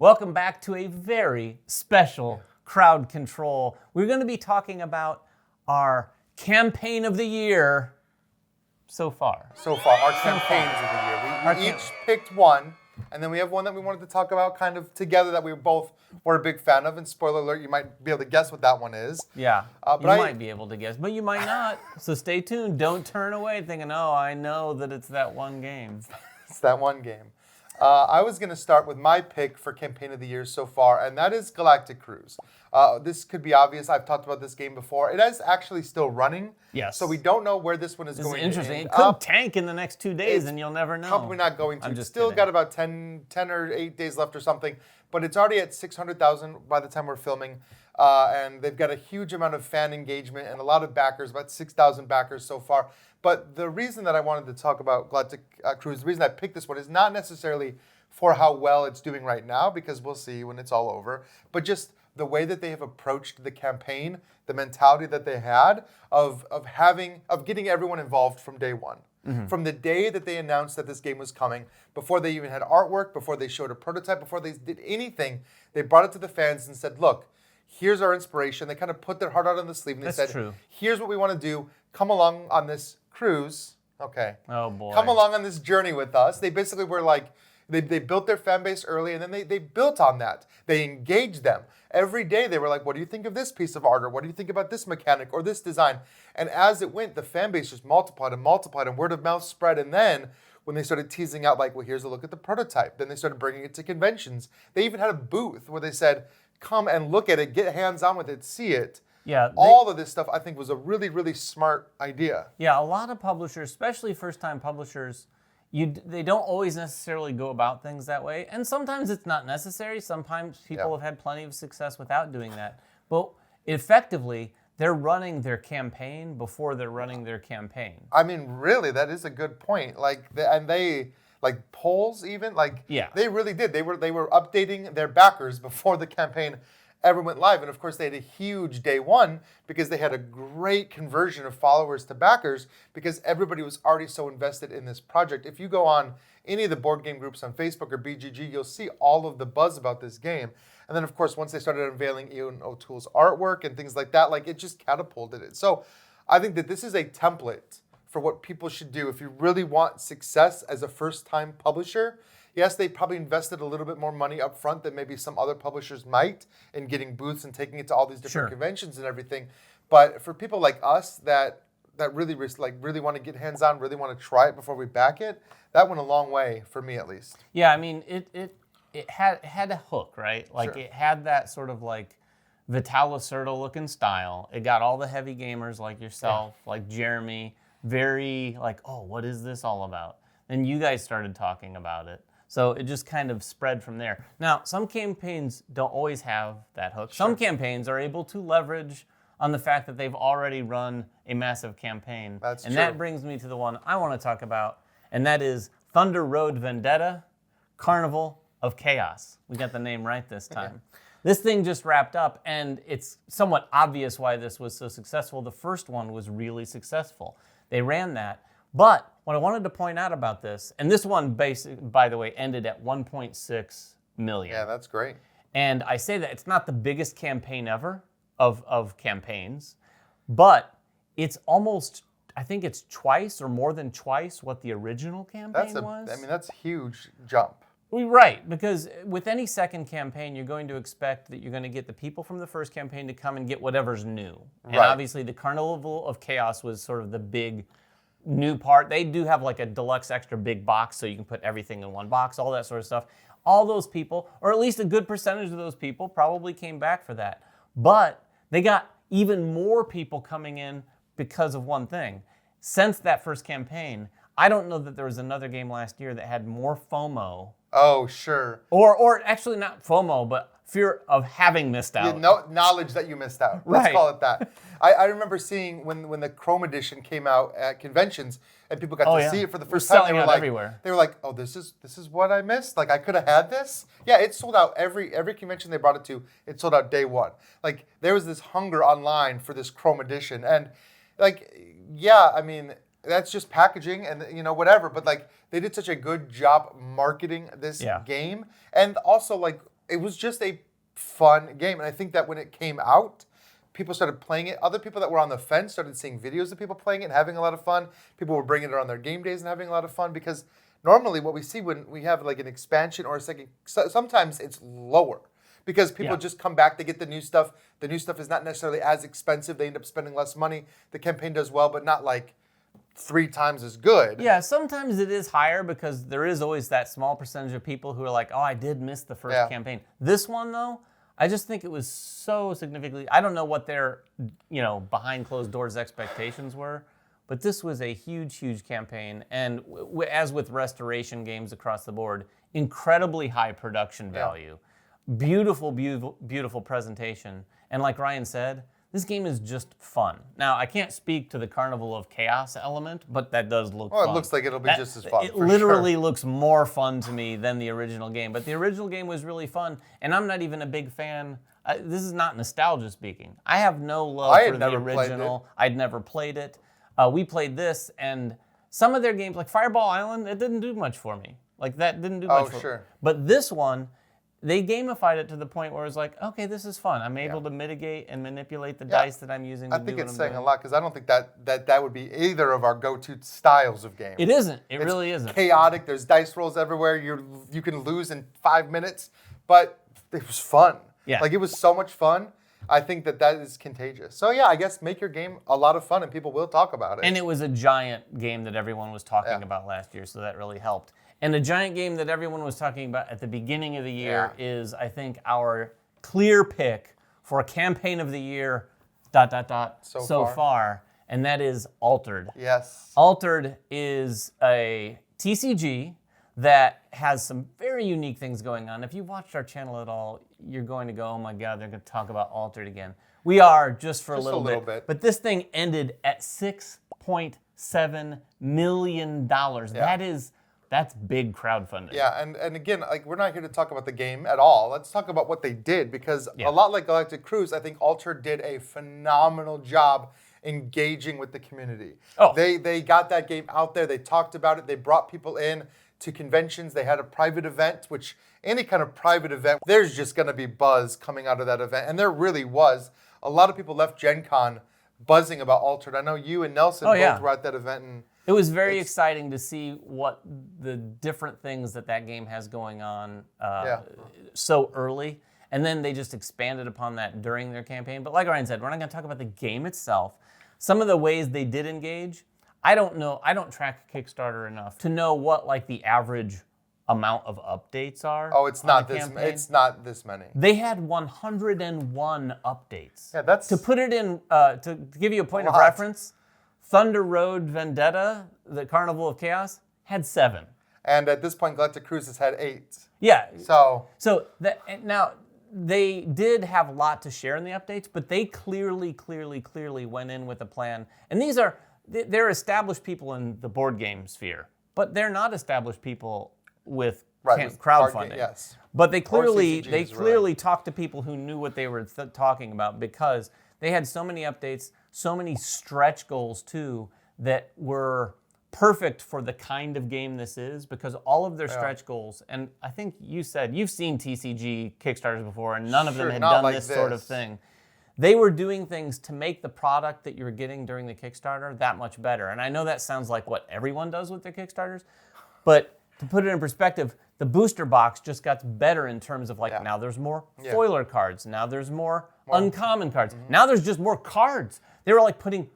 Welcome back to a very special crowd control. We're going to be talking about our campaign of the year so far. Our campaigns of the year. We each picked one, and then we have one that we wanted to talk about kind of together that we both were a big fan of. And spoiler alert, you might be able to guess what that one is. Yeah, you might be able to guess, but you might not. So stay tuned. Don't turn away thinking, oh, I know that it's that one game. It's that one game. I was going to start with my pick for campaign of the year so far, and that is Galactic Cruise. This could be obvious. I've talked about this game before. It is actually still running. Yes. So we don't know where this one is going. This is interesting. It could tank in the next 2 days, and you'll never know. Probably not going to. I'm It's just still kidding. got about 10 or 8 days left or something, but it's already at 600,000 by the time we're filming. And they've got a huge amount of fan engagement and a lot of backers, about 6,000 backers so far. But the reason that I wanted to talk about Galactic Cruise, the reason I picked this one is not necessarily for how well it's doing right now, because we'll see when it's all over, but just the way that they have approached the campaign, the mentality that they had of getting everyone involved from day one. Mm-hmm. From the day that they announced that this game was coming, before they even had artwork, before they showed a prototype, before they did anything, they brought it to the fans and said, look, here's our inspiration. They kind of put their heart out on the sleeve and they said, here's what we want to do. Come along on this cruise. Okay. Oh, boy. Come along on this journey with us. They basically were like, they built their fan base early, and then they built on that. They engaged them. Every day they were like, what do you think of this piece of art? Or what do you think about this mechanic or this design? And as it went, the fan base just multiplied, and word of mouth spread. And then when they started teasing out, like, well, here's a look at the prototype. Then they started bringing it to conventions. They even had a booth where they said, come and look at it, get hands-on with it, see it. Yeah, all of this stuff, I think, was a really, really smart idea. Yeah, a lot of publishers, especially first-time publishers, they don't always necessarily go about things that way. And sometimes it's not necessary. Sometimes people have had plenty of success without doing that. But effectively, they're running their campaign before they're running their campaign. I mean, really, that is a good point. They polls even, they really did. They were updating their backers before the campaign ever went live. And of course, they had a huge day one because they had a great conversion of followers to backers because everybody was already so invested in this project. If you go on any of the board game groups on Facebook or BGG, you'll see all of the buzz about this game. And then, of course, once they started unveiling Ian O'Toole's artwork and things like that, it just catapulted it. So I think that this is a template for what people should do if you really want success as a first-time publisher. Yes, they probably invested a little bit more money up front than maybe some other publishers might in getting booths and taking it to all these different conventions and everything. But for people like us that really want to get hands-on, really want to try it before we back it, that went a long way for me at least. Yeah, I mean, it had a hook, right? It had that sort of Vitala Serta looking style. It got all the heavy gamers like yourself, like Jeremy, very oh, what is this all about? And you guys started talking about it. So it just kind of spread from there. Now, some campaigns don't always have that hook. Some campaigns are able to leverage on the fact that they've already run a massive campaign. That's true. And that brings me to the one I want to talk about, and that is Thunder Road Vendetta, Carnival of Chaos. We got the name right this time. This thing just wrapped up, and it's somewhat obvious why this was so successful. The first one was really successful. They ran that. But what I wanted to point out about this, and this one, by the way, ended at 1.6 million. Yeah, that's great. And I say that it's not the biggest campaign ever of campaigns, but it's almost, I think it's twice or more than twice what the original campaign was. I mean, that's a huge jump. Right, because with any second campaign, you're going to expect that you're going to get the people from the first campaign to come and get whatever's new. And obviously the Carnival of Chaos was sort of the big new part. They do have a deluxe extra big box so you can put everything in one box, all that sort of stuff. All those people, or at least a good percentage of those people, probably came back for that. But they got even more people coming in because of one thing. Since that first campaign, I don't know that there was another game last year that had more FOMO. Oh, sure. Or actually not FOMO, but fear of having missed out. Knowledge that you missed out. Let's call it that. I remember seeing when the Chrome edition came out at conventions and people got to see it for the first time. They were everywhere. They were like, "Oh, this is what I missed. I could have had this." Yeah, it sold out every convention they brought it to. It sold out day one. There was this hunger online for this Chrome edition, and I mean, that's just packaging and whatever. But they did such a good job marketing this game, and also it was just a fun game. And I think that when it came out, people started playing it. Other people that were on the fence started seeing videos of people playing it and having a lot of fun. People were bringing it on their game days and having a lot of fun because normally what we see when we have like an expansion or a second, sometimes it's lower because people just come back, they get the new stuff. The new stuff is not necessarily as expensive. They end up spending less money. The campaign does well, but not like 3 times as good. Yeah, sometimes it is higher because there is always that small percentage of people who are like, oh, I did miss the first campaign. This one, though, I just think it was so significantly. I don't know what their, behind closed doors expectations were, but this was a huge, huge campaign. And as with restoration games across the board, incredibly high production value, beautiful, beautiful, beautiful presentation. And like Ryan said, this game is just fun. Now, I can't speak to the Carnival of Chaos element, but that does look fun. Well, it looks like it'll be just as fun. It literally looks more fun to me than the original game. But the original game was really fun, and I'm not even a big fan. This is not nostalgia speaking. I have no love for the original. I'd never played it. We played this, and some of their games, like Fireball Island, it didn't do much for me. Like, that didn't do much for me. But this one, they gamified it to the point where it's like, okay, this is fun. I'm able to mitigate and manipulate the dice that I'm using to do what I'm doing. I think it's saying a lot because I don't think that would be either of our go-to styles of game. It isn't. It really isn't. Chaotic. There's dice rolls everywhere. You can lose in 5 minutes, but it was fun. Yeah. Like, it was so much fun. I think that is contagious. So, yeah, I guess make your game a lot of fun and people will talk about it. And it was a giant game that everyone was talking about last year, so that really helped. And the giant game that everyone was talking about at the beginning of the year is, I think, our clear pick for a campaign of the year, so far, and that is Altered. Yes. Altered is a TCG that has some very unique things going on. If you watched our channel at all, you're going to go, oh my God, they're going to talk about Altered again. We are, just a little bit. But this thing ended at $6.7 million. Yeah. That's big crowdfunding. Yeah, and again, like, we're not here to talk about the game at all. Let's talk about what they did, because a lot like Galactic Cruise, I think Altered did a phenomenal job engaging with the community. Oh. They got that game out there. They talked about it. They brought people in to conventions. They had a private event, which any kind of private event, there's just going to be buzz coming out of that event. And there really was. A lot of people left Gen Con buzzing about Altered. I know you and Nelson both were at that event. And it was very exciting to see what the different things that game has going on so early. And then they just expanded upon that during their campaign. But like Ryan said, we're not going to talk about the game itself. Some of the ways they did engage, I don't know. I don't track Kickstarter enough to know what like the average amount of updates are. Oh, it's not this. It's not this many. They had 101 updates. Yeah, that's to put it in. To give you a point of reference, Thunder Road Vendetta, the Carnival of Chaos, had 7. And at this point, Galactic Cruise has had 8. Yeah. So now they did have a lot to share in the updates, but they clearly went in with a plan. And they're established people in the board game sphere, but they're not established people with crowdfunding. Yes. But they clearly talked to people who knew what they were talking about, because they had so many updates, so many stretch goals too, that were perfect for the kind of game this is, because all of their stretch goals, and I think you said you've seen TCG Kickstarters before, and none of them had done like this sort of thing. They were doing things to make the product that you were getting during the Kickstarter that much better. And I know that sounds like what everyone does with their Kickstarters, but to put it in perspective, the booster box just got better in terms of now there's more foiler cards, now there's more uncommon cards, now there's just more cards. They were like putting,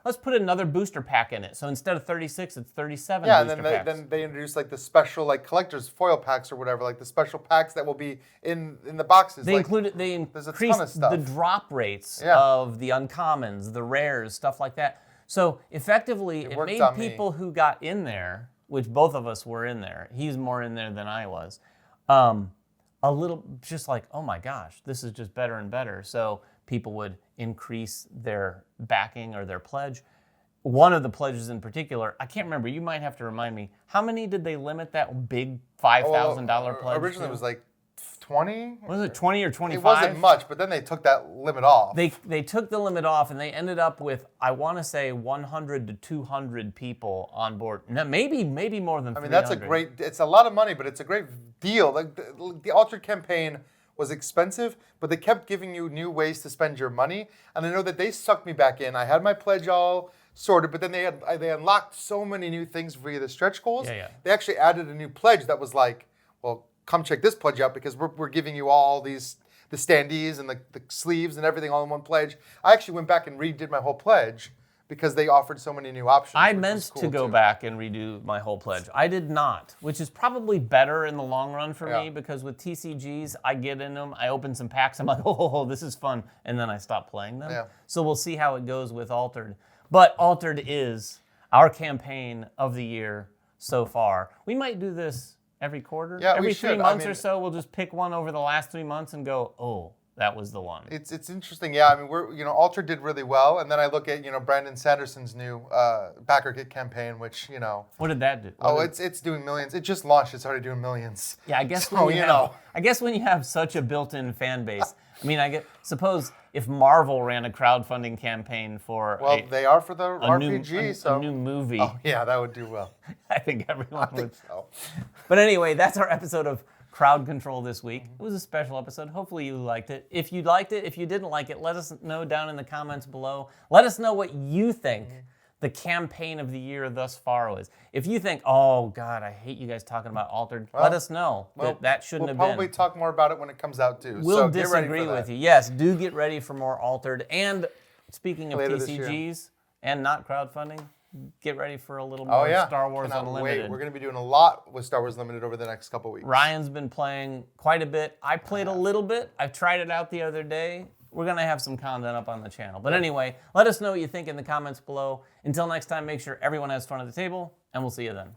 let's put another booster pack in it. So instead of 36, it's 37 booster packs. Yeah, and then they introduced like the special like collector's foil packs or whatever, like the special packs that will be in the boxes. They increased the drop rates of the uncommons, the rares, stuff like that. So effectively, it made people who got in there, which both of us were in there, he's more in there than I was, a little just like, oh my gosh, this is just better and better. So people would increase their backing or their pledge. One of the pledges in particular, I can't remember, you might have to remind me, how many did they limit that big $5,000 pledge? Originally it was like 20? Was it 20 or 25? It wasn't much, but then they took that limit off. They took the limit off, and they ended up with, I want to say, 100 to 200 people on board. Now, maybe more than 300. I mean, it's a lot of money, but it's a great deal. Like the Altered campaign, was expensive, but they kept giving you new ways to spend your money. And I know that they sucked me back in. I had my pledge all sorted, but then they unlocked so many new things via the stretch goals. They actually added a new pledge that was like, well, come check this pledge out because we're giving you all these, the standees and the sleeves and everything all in one pledge. I actually went back and redid my whole pledge because they offered so many new options. I meant to go back and redo my whole pledge. I did not, which is probably better in the long run for me because with TCGs, I get in them, I open some packs, I'm like, oh, this is fun, and then I stop playing them. So we'll see how it goes with Altered. But Altered is our campaign of the year so far. We might do this every quarter. Every 3 months or so, we'll just pick one over the last 3 months and go, oh, that was the one. It's interesting, yeah. I mean, Altered did really well, and then I look at Brandon Sanderson's new backer kit campaign, which What did that do? It's doing millions. It just launched. It's already doing millions. Yeah, I guess I guess when you have such a built-in fan base. I mean, suppose if Marvel ran a crowdfunding campaign for they are for the RPG, a new movie. Oh yeah, that would do well. I think everyone would. I think so. But anyway, that's our episode of Crowd Control this week. It was a special episode. Hopefully you liked it. If you liked it, if you didn't like it, let us know down in the comments below. Let us know what you think the campaign of the year thus far was. If you think, oh God, I hate you guys talking about Altered, let us know that shouldn't have been. We'll probably talk more about it when it comes out too. We'll disagree with you. Yes, do get ready for more Altered. And speaking of TCGs and not crowdfunding, get ready for a little more Star Wars Unlimited. Wait. We're going to be doing a lot with Star Wars Unlimited over the next couple weeks. Ryan's been playing quite a bit. I played a little bit. I tried it out the other day. We're going to have some content up on the channel. But anyway, let us know what you think in the comments below. Until next time, make sure everyone has fun at the table, and we'll see you then.